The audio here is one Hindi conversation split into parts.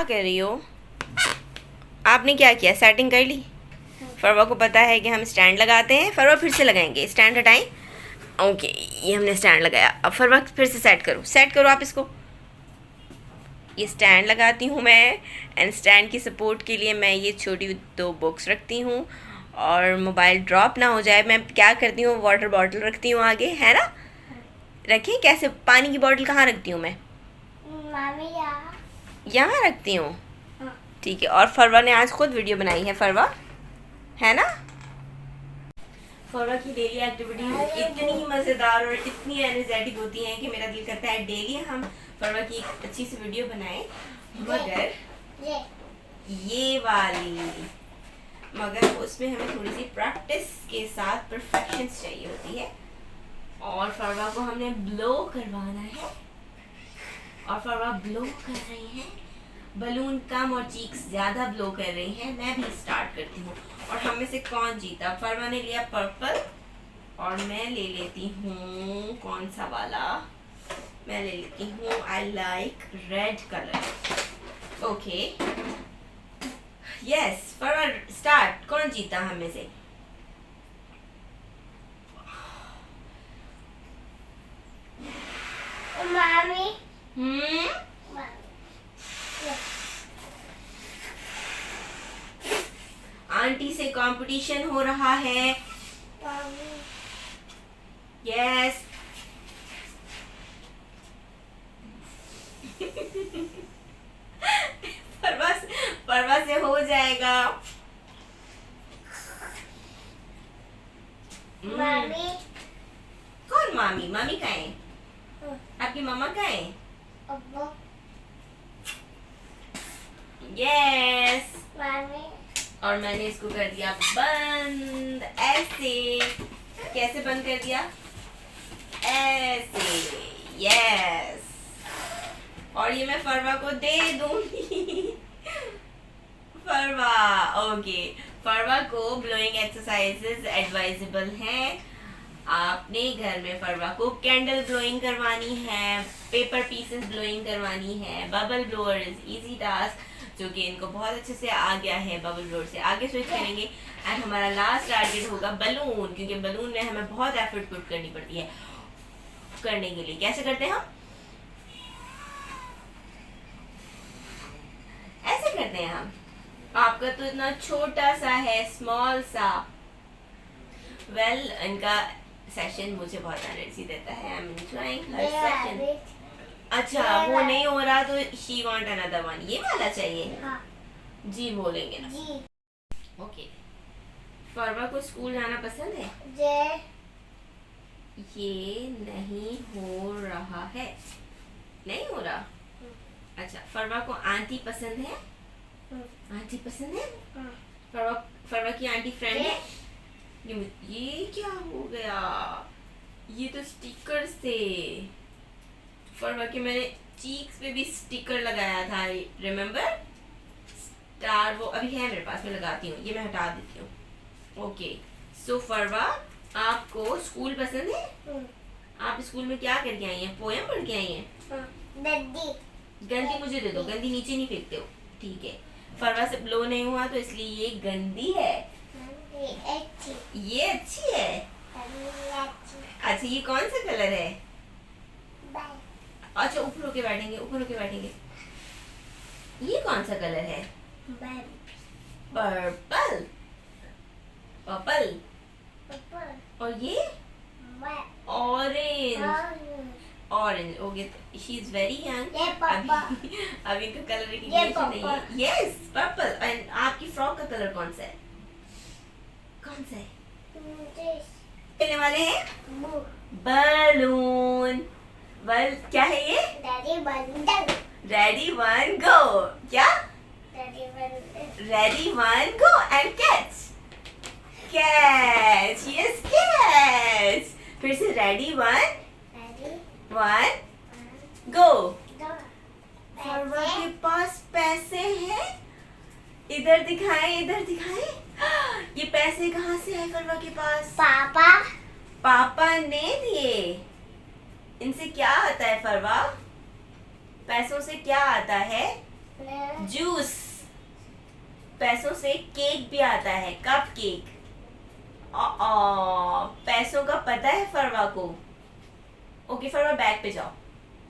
क्या कर रही हो? आपने क्या किया, सेटिंग कर ली? फरवा को पता है कि हम स्टैंड लगाते हैं। फरवा फिर से लगाएंगे, स्टैंड हटाएं। ओके, ये हमने स्टैंड लगाया। अब फरवा फिर से सेट करो आप इसको। ये स्टैंड लगाती हूँ मैं, एंड स्टैंड की सपोर्ट के लिए मैं ये छोटी 2 बुक्स रखती हूँ, और मोबाइल ड्रॉप ना हो जाए मैं क्या करती हूँ, वाटर बॉटल रखती हूँ आगे, है ना? रखिए। कैसे, पानी की बॉटल कहाँ रखती हूँ मैं? यहाँ रखती हूँ। ठीक है। और फरवा ने आज खुद वीडियो बनाई है, फरवा, है ना? फरवा की डेली एक्टिविटीज इतनी मज़ेदार और इतनी एनर्जेटिक होती हैं कि मेरा दिल करता है डेली हम फरवा की एक अच्छी सी वीडियो बनाएं। मगर ये वाली, मगर उसमें हमें थोड़ी सी प्रैक्टिस के साथ परफेक्शन चाहिए होती है। और फरवा को हमने ब्लो करवाना है, और फरवा ब्लो कर रही है। बलून कम और चीक्स ज़्यादा ब्लो कर रही हैं। मैं भी स्टार्ट करती हूँ। और हम में से कौन जीता? फरवा ने लिया पर्पल, और मैं ले लेती हूँ कौन सा वाला? मैं ले लेती हूँ, I like red colour. Okay, yes, Farwa start. कौन जीता हम में से? आंटी से कंपटीशन हो रहा है। यस। परवा से हो जाएगा। मामी। कौन मामी? मामी कहाँ है? आपकी मम्मा कहाँ है? यस। मामी। और मैंने इसको कर दिया बंद। ऐसे कैसे बंद कर दिया? ऐसे। यस। और ये मैं फरवा को दे दूंगी। फरवा, ओके। फरवा को ब्लोइंग एक्सरसाइजेस एडवाइजेबल हैं। आपने घर में फरवा को कैंडल ब्लोइंग करवानी है, पेपर पीसेस ब्लोइंग करवानी है, bubble blower is easy task, जो कि इनको बहुत अच्छे से आ गया है। बबल ब्लोअर से आगे स्विच करेंगे। एंड हमारा लास्ट टारगेट होगा बलून, क्योंकि बलून में हमें बहुत एफर्ट पुट करनी पड़ती है करने के लिए। कैसे करते हैं हम? ऐसे करते हैं हम। आपका तो इतना छोटा सा है, स्मॉल सा। वेल, इनका सेशन मुझे बहुत एनर्जी देता है। I am enjoying her session. अच्छा, वो नहीं हो रहा तो शी वांट अनदर वन, ये वाला चाहिए। हाँ। जी बोलेंगे ना? जी। ओके। फरवा को स्कूल जाना पसंद है? ये नहीं हो रहा है। नहीं हो रहा? अच्छा, फरवा को आंटी पसंद है? आंटी पसंद है? फरवा की आंटी फ्रेंड है? ये क्या हो गया? ये तो स्टिकर्स थे। फरवा के मैंने चीक्स पे भी स्टिकर लगाया था, रिमेम्बर? स्टार, वो अभी है मेरे पास, मैं लगाती हूँ। ये मैं हटा देती हूँ। ओके, सो फरवा, आपको स्कूल पसंद है? आप स्कूल में क्या करके आई हैं? पोएम पढ़ के आई हैं? गंदी मुझे दे दो, गंदी नीचे नहीं फेंकते हो। ठीक है। फरवा से ब्लो नहीं हुआ तो इसलिए ये गंदी है। ये अच्छी है। अच्छा, ये कौन सा कलर है? अच्छा, ऊपर होके बैठेंगे, ऊपर होके बैठेंगे। ये कौन सा कलर है? पर्पल। पर्पल। और ये orange. Orange. Okay, she is very young. अभी इनका कलर रिकग्निशन नहीं है। Yes, purple. एंड आपकी फ्रॉक का कलर कौन सा है? कौन सा है? खेलने वाले हैं बलून। वेल, क्या है ये? Ready one go. क्या? Ready one go and catch. Catch. Yes, catch. फिर से रेडी वन गो। फरवा के पास पैसे हैं। इधर दिखाएं, इधर दिखाएं। ये पैसे कहाँ से आए फरवा के पास? पापा ने दिए। इनसे क्या आता है फरवा? पैसों से क्या आता है? जूस। पैसों से केक भी आता है, कप केक। पैसों का पता है फरवा को। ओके फरवा बैग पे जाओ,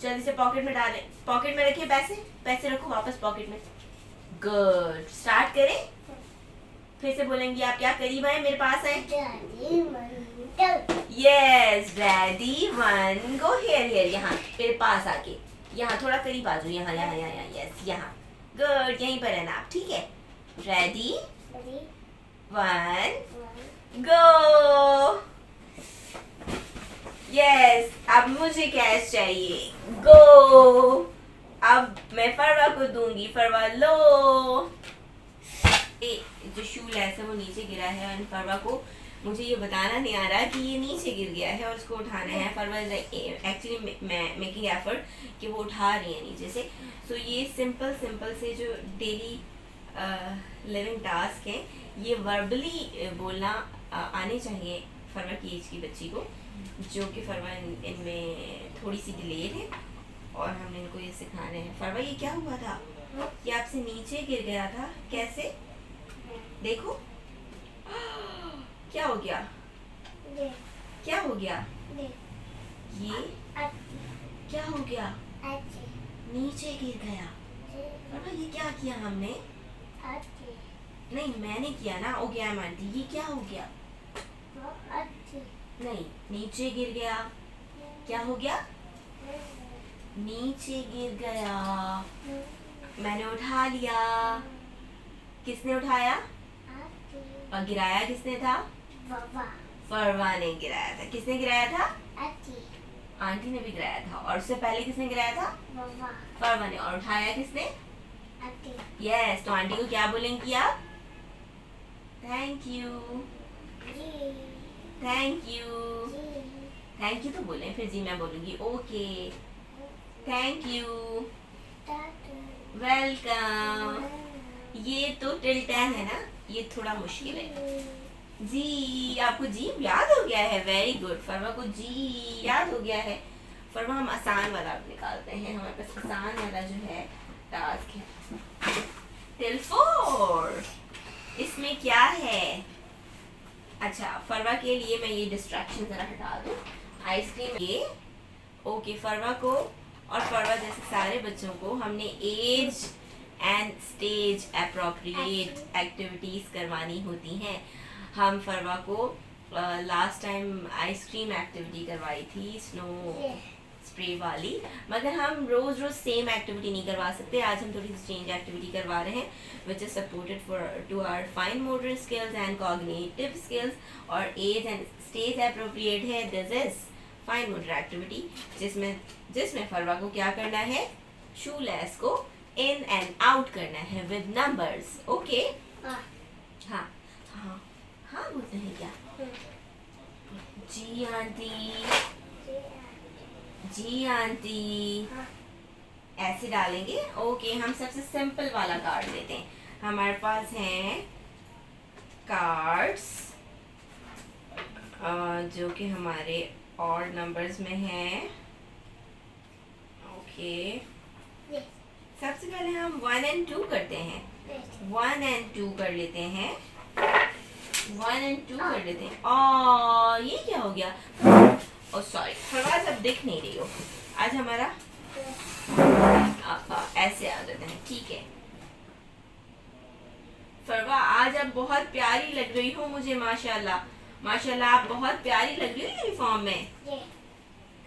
जल्दी से पॉकेट में डालें। पॉकेट में रखिए पैसे, पैसे रखो वापस पॉकेट में। गुड, स्टार्ट करें। फिर से बोलेंगी आप, क्या करीब आए, मेरे पास आए। Yes daddy one, go here here, यहाँ मेरे पास आके, यहाँ थोड़ा करीब आ जाओ, यहाँ यहाँ यहाँ, यस यहाँ। गुड, यहीं पर रहना आप, ठीक है। रेडी वन गो। यस, अब मुझे कैश चाहिए। गो, अब मैं फरवा को दूंगी, फरवा लो। जो शू लेस है वो नीचे गिरा है और फरवा को मुझे ये बताना नहीं आ रहा कि ये नीचे गिर गया है और उसको उठाना है। फरवा एक्चुअली मेकिंग एफर्ट कि वो उठा रही है नीचे से। सो ये सिंपल से जो डेली लिविंग टास्क है, ये वर्बली बोलना आने चाहिए फरवा की एज की बच्ची को, जो कि फरवा इनमें थोड़ी सी डिलेड है और हमने इनको ये सिखाना है। फरवा ये क्या हुआ था, ये आपसे नीचे गिर गया था, कैसे देखो। क्या हो गया, क्या हो गया, ये क्या हो गया, नीचे गिर गया। फरवा ये क्या किया हमने, नहीं मैंने किया ना। ओके आई मानती, ये क्या हो गया, नहीं नीचे गिर गया। क्या हो गया, नीचे गिर गया, मैंने उठा लिया। किसने उठाया और गिराया किसने था, फरवा ने गिराया था। किसने गिराया था, आंटी ने भी गिराया था। और उससे पहले किसने गिराया था, फरवा ने। और उठाया किसने, यस। तो आंटी को क्या बोलेंगी आप, thank you, thank you, thank you तो बोलें। फिर जी मैं बोलूंगी ओके, थैंक यू, वेलकम। ये तो टिल 10 है ना, ये थोड़ा मुश्किल है। जी, आपको जी याद हो गया है, वेरी गुड। फरवा को जी याद हो गया है। फरवा हम आसान वाला निकालते हैं, हमारे पास आसान वाला जो है टास्क है। टिल 4, इसमें क्या है। अच्छा, फरवा के लिए मैं ये डिस्ट्रैक्शन जरा हटा दूं। आइसक्रीम ये ओके। फरवा को और फरवा जैसे सारे बच्चों को हमने age and stage appropriate activities करवानी होती हैं। हम फरवा को लास्ट टाइम आइसक्रीम एक्टिविटी करवाई थी, स्नो स्प्रे वाली, मगर हम रोज रोज सेम एक्टिविटी नहीं करवा सकते। आज हम थोड़ी सी चेंज एक्टिविटी करवा रहे हैं, which is supported for to our fine motor skills and cognitive skills. और एज एंड स्टेज अप्रोप्रिएट है, this is fine motor activity, जिसमें फरवा को क्या करना है, शू लेस को इन एंड आउट करना है विद नंबर्स। ओके, हाँ हाँ हाँ बोलते हैं क्या, जी आंटी, जी आंटी, ऐसे डालेंगे। ओके, हम सबसे सिंपल वाला कार्ड लेते हैं। हमारे पास हैं कार्ड्स जो कि हमारे ऑड नंबर्स में हैं। ओके, सबसे पहले हम 1 और 2 करते हैं। 1 और 2 कर लेते हैं, 1 और 2 कर लेते हैं। ये क्या हो गया, ओ सॉरी, फरवा अब दिख नहीं रही हो। आज हमारा ऐसे आ जाते हैं, ठीक है। फरवा आज आप बहुत प्यारी लग रही हो मुझे, माशाल्लाह माशाल्लाह, आप बहुत प्यारी लग रही हो यूनिफॉर्म में।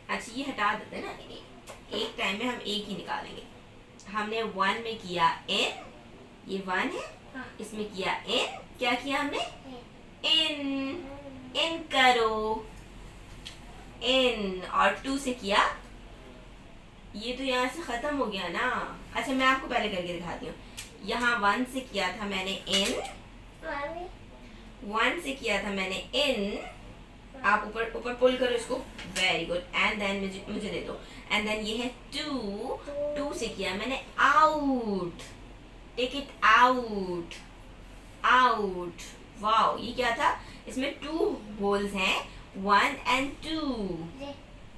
अच्छा, ये हटा देते हैं ना, एक टाइम में हम एक ही निकालेंगे। हमने 1 में किया इन, ये 1 है, इसमें किया इन, क्या किया हमने, इन करो, इन। और 2 से किया, ये तो यहाँ से खत्म हो गया ना। अच्छा, मैं आपको पहले करके दिखाती हूँ। यहाँ 1 से किया था मैंने इन, 1 से किया था मैंने इन। आप ऊपर ऊपर पुल करो इसको, वेरी गुड। एंड देन मुझे दे दो। एंड देन ये है 2 से किया मैंने out, take it out, out. Wow, ये क्या था, इसमें 2 होल्स हैं, 1 और 2।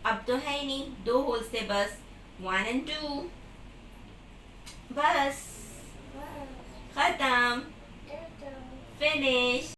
अब तो है ही नहीं, 2 होल्स थे बस, 1 और 2 बस। फिनिश।